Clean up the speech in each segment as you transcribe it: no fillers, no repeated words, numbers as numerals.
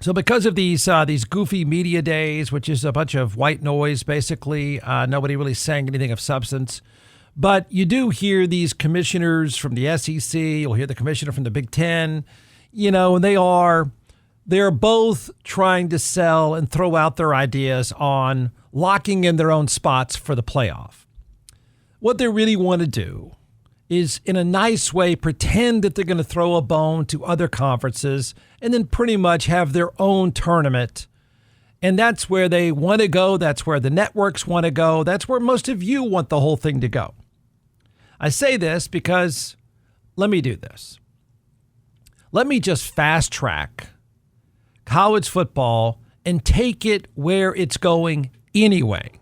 So because of these goofy media days, which is a bunch of white noise, basically, nobody really saying anything of substance. But you do hear these commissioners from the SEC. You'll hear the commissioner from the Big Ten. You know, and they're both trying to sell and throw out their ideas on locking in their own spots for the playoff. What they really want to do is, in a nice way, pretend that they're going to throw a bone to other conferences and then pretty much have their own tournament. And that's where they want to go. That's where the networks want to go. That's where most of you want the whole thing to go. I say this because let me do this. Let me just fast track college football and take it where it's going anyway.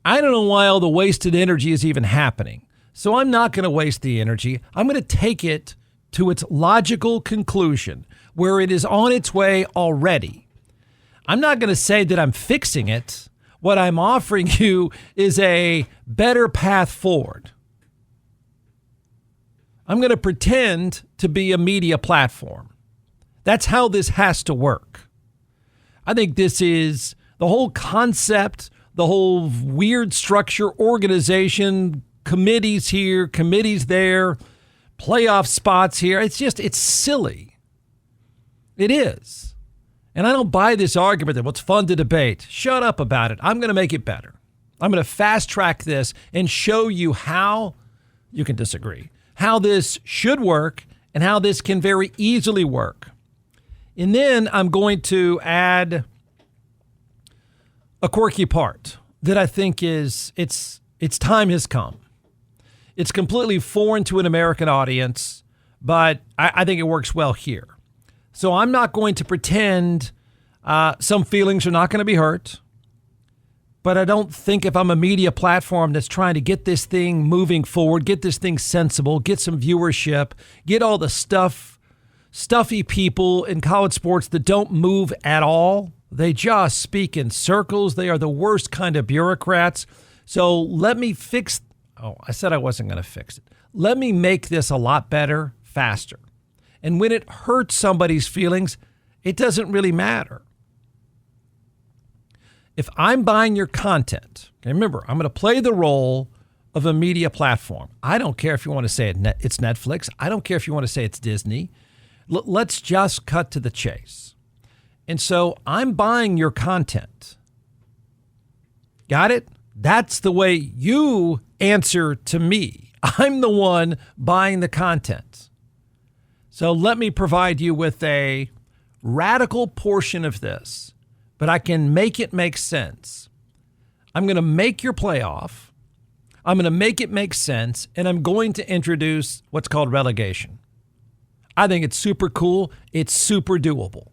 I don't know why all the wasted energy is even happening. So I'm not going to waste the energy. I'm going to take it to its logical conclusion where it is on its way already. I'm not going to say that I'm fixing it. What I'm offering you is a better path forward. I'm going to pretend to be a media platform. That's how this has to work. I think this is the whole concept, the whole weird structure, organization, committees here, committees there, playoff spots here. It's silly. It is. And I don't buy this argument that what's fun to debate. Shut up about it. I'm going to make it better. I'm going to fast track this and show you how, you can disagree, how this should work and how this can very easily work. And then I'm going to add a quirky part that I think is its time has come. It's completely foreign to an American audience, but I think it works well here. So I'm not going to pretend some feelings are not going to be hurt, but I don't think if I'm a media platform that's trying to get this thing moving forward, get this thing sensible, get some viewership, get all the stuffy people in college sports that don't move at all. They just speak in circles. They are the worst kind of bureaucrats. So let me fix. Oh, I said I wasn't going to fix it. Let me make this a lot better, faster. And when it hurts somebody's feelings, it doesn't really matter. If I'm buying your content, okay, remember, I'm going to play the role of a media platform. I don't care if you want to say it's Netflix. I don't care if you want to say it's Disney. Let's just cut to the chase. And so I'm buying your content. Got it? That's the way you answer to me. I'm the one buying the content. So let me provide you with a radical portion of this, but I can make it make sense. I'm going to make your playoff. I'm going to make it make sense, and I'm going to introduce what's called relegation. I think it's super cool. It's super doable.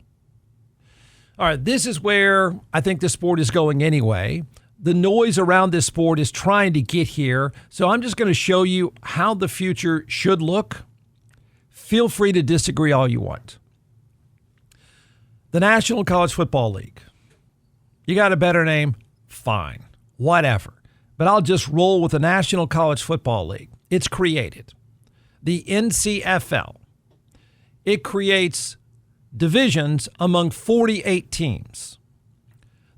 All right, this is where I think the sport is going anyway. The noise around this sport is trying to get here. So I'm just going to show you how the future should look. Feel free to disagree all you want. The National College Football League. You got a better name? Fine. Whatever. But I'll just roll with the National College Football League. It's created. The NCFL. It creates divisions among 48 teams.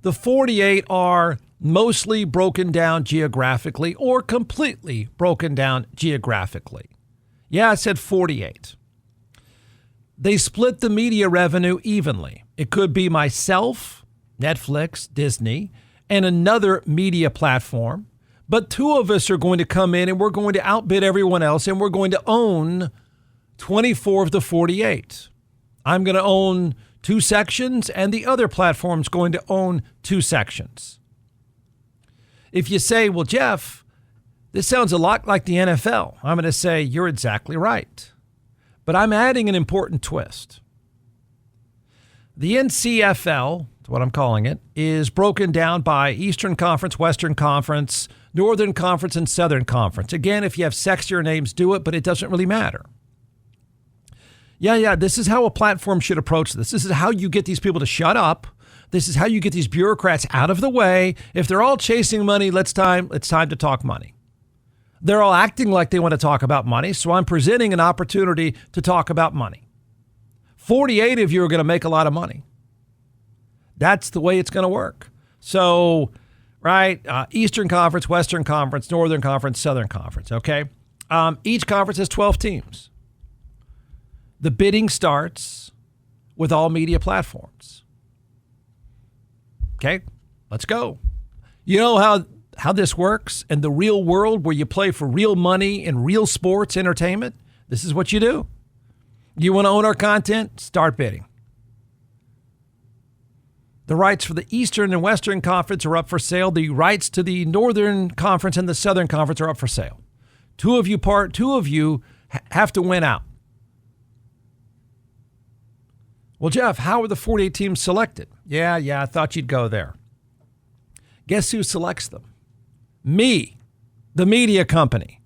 The 48 are mostly broken down geographically or completely broken down geographically. Yeah, I said 48. They split the media revenue evenly. It could be myself, Netflix, Disney, and another media platform. But two of us are going to come in and we're going to outbid everyone else and we're going to own 24 of the 48. I'm going to own 2 sections and the other platform's going to own 2 sections. If you say, well, Jeff, this sounds a lot like the NFL, I'm going to say you're exactly right. But I'm adding an important twist. The NCFL, that's what I'm calling it, is broken down by Eastern Conference, Western Conference, Northern Conference, and Southern Conference. Again, if you have sexier names, do it, but it doesn't really matter. Yeah, this is how a platform should approach this. This is how you get these people to shut up. This is how you get these bureaucrats out of the way. If they're all chasing money, it's time to talk money. They're all acting like they want to talk about money, so I'm presenting an opportunity to talk about money. 48 of you are going to make a lot of money. That's the way it's going to work. So, right, Eastern Conference, Western Conference, Northern Conference, Southern Conference, okay? Each conference has 12 teams. The bidding starts with all media platforms. Okay, let's go. You know how this works in the real world where you play for real money in real sports entertainment? This is what you do. You want to own our content? Start bidding. The rights for the Eastern and Western Conference are up for sale. The rights to the Northern Conference and the Southern Conference are up for sale. Two of you have to win out. Well, Jeff, how were the 48 teams selected? Yeah, I thought you'd go there. Guess who selects them? Me, the media company.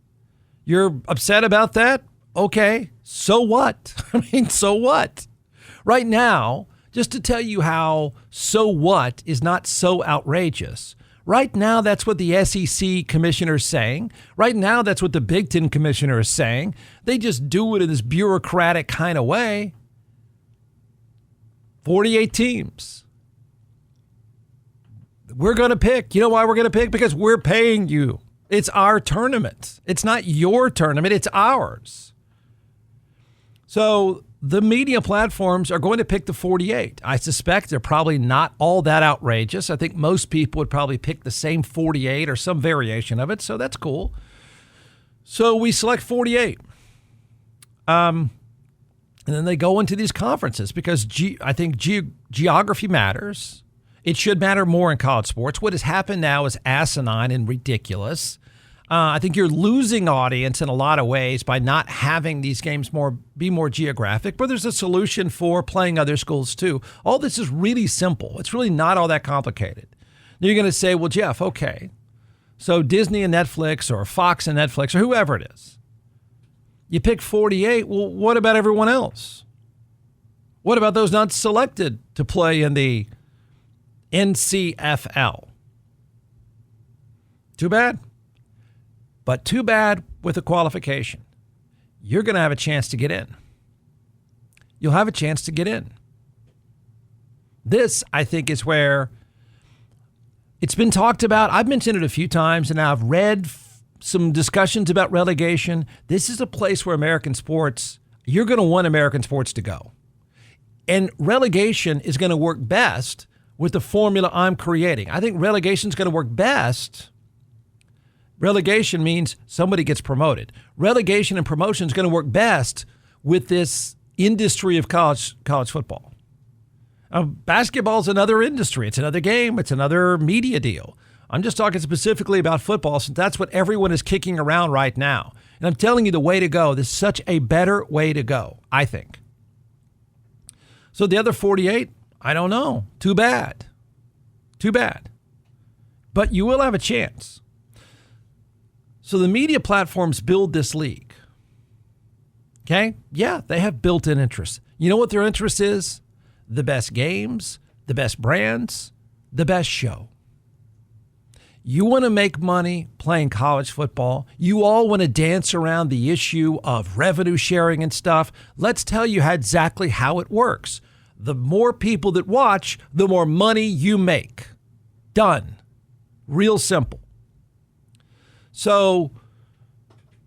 You're upset about that? Okay, so what? So what? Right now, just to tell you how so what is not so outrageous, right now that's what the SEC commissioner is saying. Right now that's what the Big Ten commissioner is saying. They just do it in this bureaucratic kind of way. 48 teams. We're going to pick. You know why we're going to pick? Because we're paying you. It's our tournament. It's not your tournament. It's ours. So the media platforms are going to pick the 48. I suspect they're probably not all that outrageous. I think most people would probably pick the same 48 or some variation of it. So that's cool. So we select 48. And then they go into these conferences because I think geography matters. It should matter more in college sports. What has happened now is asinine and ridiculous. I think you're losing audience in a lot of ways by not having these games be more geographic, but there's a solution for playing other schools too. All this is really simple. It's really not all that complicated. Now you're going to say, well, Jeff, okay, so Disney and Netflix or Fox and Netflix or whoever it is, you pick 48. Well, what about everyone else? What about those not selected to play in the NCFL? Too bad. But too bad with a qualification. You're going to have a chance to get in. You'll have a chance to get in. This, I think, is where it's been talked about. I've mentioned it a few times, and I've read some discussions about relegation. This is a place where American sports, you're going to want American sports to go. And relegation is going to work best with the formula I'm creating. I think relegation is going to work best. Relegation means somebody gets promoted. Relegation and promotion is going to work best with this industry of college football. Basketball is another industry. It's another game. It's another media deal. I'm just talking specifically about football since that's what everyone is kicking around right now. And I'm telling you the way to go. This is such a better way to go, I think. So the other 48, I don't know. Too bad. Too bad. But you will have a chance. So the media platforms build this league. Okay? Yeah, they have built-in interests. You know what their interest is? The best games, the best brands, the best show. You want to make money playing college football. You all want to dance around the issue of revenue sharing and stuff. Let's tell you exactly how it works. The more people that watch, the more money you make. Done. Real simple. So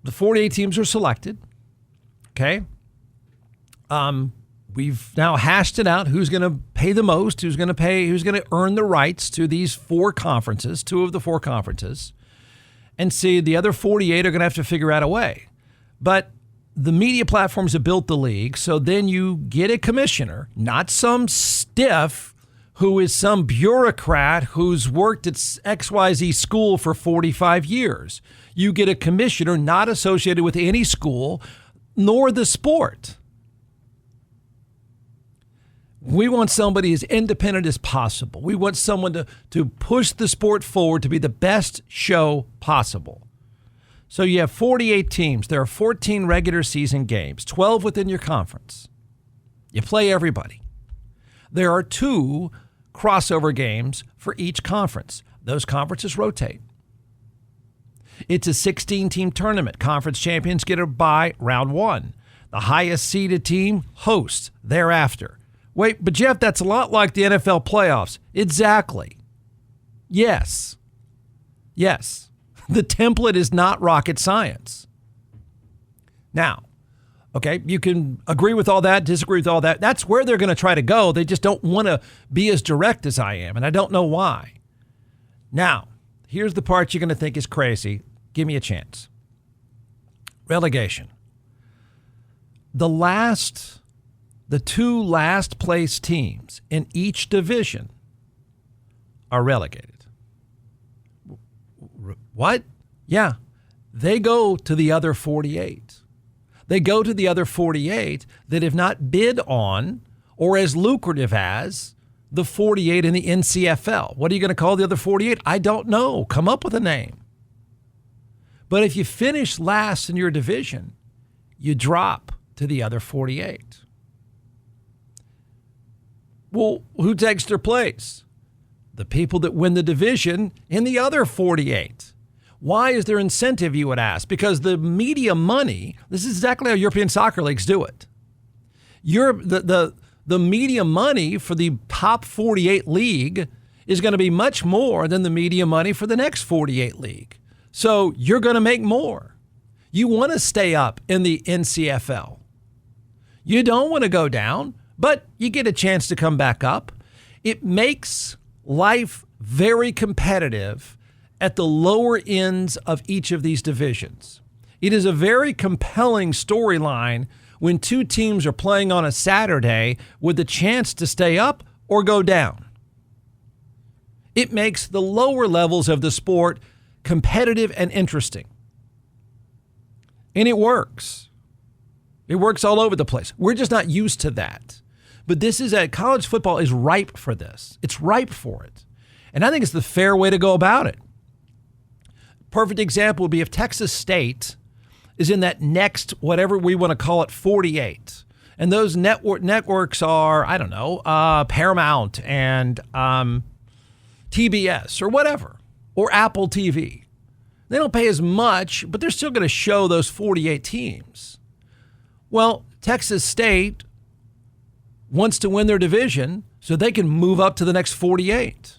the 48 teams are selected. Okay. We've now hashed it out. Who's going to pay the most? Who's going to earn the rights to these four conferences, two of the four conferences, and see the other 48 are going to have to figure out a way. But the media platforms have built the league. So then you get a commissioner, not some stiff who is some bureaucrat who's worked at XYZ school for 45 years. You get a commissioner not associated with any school nor the sport. We want somebody as independent as possible. We want someone to push the sport forward to be the best show possible. So you have 48 teams. There are 14 regular season games, 12 within your conference. You play everybody. There are 2 crossover games for each conference. Those conferences rotate. It's a 16-team tournament. Conference champions get a bye round 1. The highest seeded team hosts thereafter. Wait, but Jeff, that's a lot like the NFL playoffs. Exactly. Yes. Yes. The template is not rocket science. Now, okay, you can agree with all that, disagree with all that. That's where they're going to try to go. They just don't want to be as direct as I am, and I don't know why. Now, here's the part you're going to think is crazy. Give me a chance. Relegation. The two last place teams in each division are relegated. What? Yeah, they go to the other 48. They go to the other 48 that have not bid on or as lucrative as the 48 in the NCFL. What are you going to call the other 48? I don't know. Come up with a name. But if you finish last in your division, you drop to the other 48. Well, who takes their place? The people that win the division in the other 48. Why is there incentive, you would ask? Because the media money, this is exactly how European soccer leagues do it. The media money for the top 48 league is going to be much more than the media money for the next 48 league. So you're going to make more. You want to stay up in the NCFL. You don't want to go down, but you get a chance to come back up. It makes life very competitive at the lower ends of each of these divisions. It is a very compelling storyline when two teams are playing on a Saturday with the chance to stay up or go down. It makes the lower levels of the sport competitive and interesting. And it works. It works all over the place. We're just not used to that. But college football is ripe for this. It's ripe for it. And I think it's the fair way to go about it. Perfect example would be if Texas State is in that next, whatever we want to call it, 48. And those networks are, I don't know, Paramount and TBS or whatever, or Apple TV. They don't pay as much, but they're still going to show those 48 teams. Well, Texas State wants to win their division so they can move up to the next 48.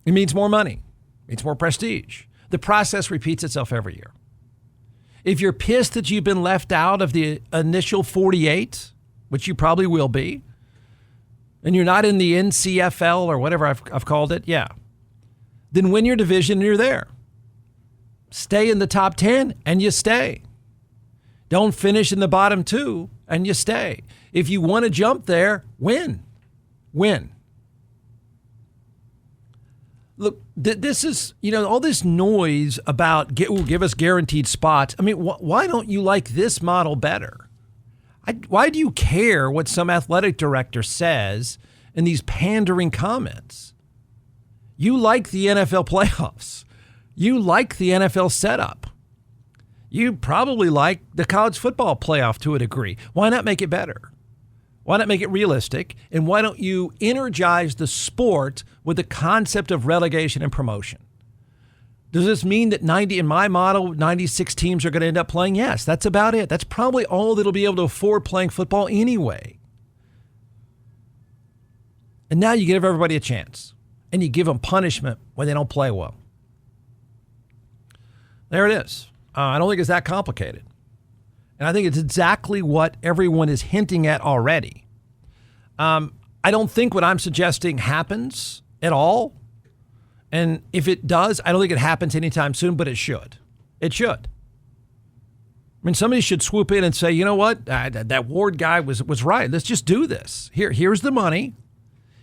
It means more money. It means more prestige. The process repeats itself every year. If you're pissed that you've been left out of the initial 48, which you probably will be, and you're not in the NCFL or whatever I've called it, yeah, then win your division and you're there. Stay in the top 10 and you stay. Don't finish in the bottom 2 and you stay. If you want to jump there, win. Look, this is, all this noise about give us guaranteed spots. I mean, why don't you like this model better? Why do you care what some athletic director says in these pandering comments? You like the NFL playoffs. You like the NFL setup. You probably like the college football playoff to a degree. Why not make it better? Why not make it realistic? And why don't you energize the sport with the concept of relegation and promotion? Does this mean that in my model, 96 teams are going to end up playing? Yes, that's about it. That's probably all that'll be able to afford playing football anyway. And now you give everybody a chance. And you give them punishment when they don't play well. There it is. I don't think it's that complicated. And I think it's exactly what everyone is hinting at already. I don't think what I'm suggesting happens at all. And if it does, I don't think it happens anytime soon, but it should. It should. I mean, somebody should swoop in and say, you know what? That Ward guy was right. Let's just do this. Here's the money.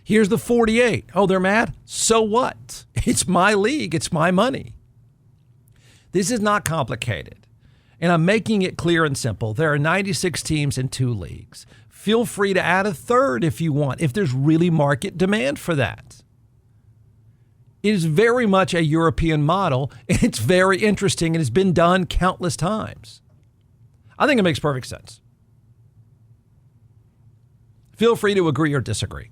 Here's the 48. Oh, they're mad? So what? It's my league. It's my money. This is not complicated. And I'm making it clear and simple. There are 96 teams in 2 leagues. Feel free to add a third if you want, if there's really market demand for that. It is very much a European model, and it's very interesting, and it's been done countless times. I think it makes perfect sense. Feel free to agree or disagree.